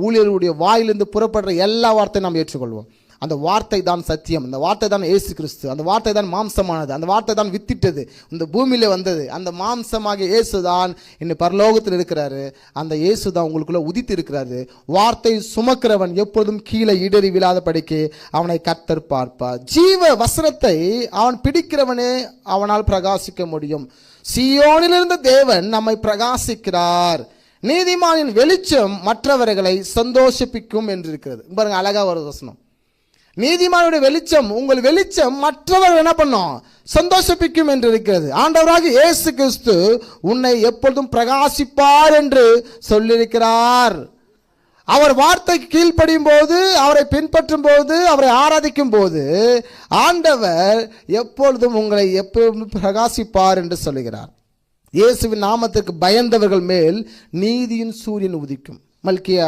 ஊழியர்களுடைய வாயிலிருந்து புறப்படுற எல்லா வார்த்தையும் நாம் ஏற்றுக்கொள்வோம். அந்த வார்த்தை தான் சத்தியம், அந்த வார்த்தை தான் இயேசு கிறிஸ்து, அந்த வார்த்தை தான் மாம்சமானது, அந்த வார்த்தை தான் வித்திட்டது, இந்த பூமியில வந்தது. அந்த மாம்சமாக இயேசு தான் இன்னும் பரலோகத்தில் இருக்கிறாரு. அந்த இயேசு தான் உங்களுக்குள்ள உதித்து இருக்கிறாரு. வார்த்தை சுமக்கிறவன் எப்பொழுதும் கீழே இடறி விழாத படிக்கு அவனை கர்த்தர் பார்ப்பார். ஜீவ வசனத்தை அவன் பிடிக்கிறவனே அவனால் பிரகாசிக்க முடியும். சீயோனிலிருந்த தேவன் நம்மை பிரகாசிக்கிறார். நீதிமானின் வெளிச்சம் மற்றவர்களை சந்தோஷிப்பிக்கும் என்று இருக்கிறது. பாருங்க, அழகா ஒரு வசனம். நீதிமானுடைய வெளிச்சம், உங்கள் வெளிச்சம் மற்றவர்கள் என்ன பண்ணும்? சந்தோஷிப்பிக்கும் என்று இருக்கிறது. ஆண்டவராக இயேசு கிறிஸ்து உன்னை எப்பொழுதும் பிரகாசிப்பார் என்று சொல்லியிருக்கிறார். அவர் வார்த்தைக்கு கீழ்ப்படியும் போது, அவரை பின்பற்றும் போது, அவரை ஆராதிக்கும் போது ஆண்டவர் எப்பொழுதும் உங்களை எப்பொழுதும் பிரகாசிப்பார் என்று சொல்லுகிறார். இயேசுவின் நாமத்திற்கு பயந்தவர்கள் மேல் நீதியின் சூரியன் உதிக்கும். மல்கியா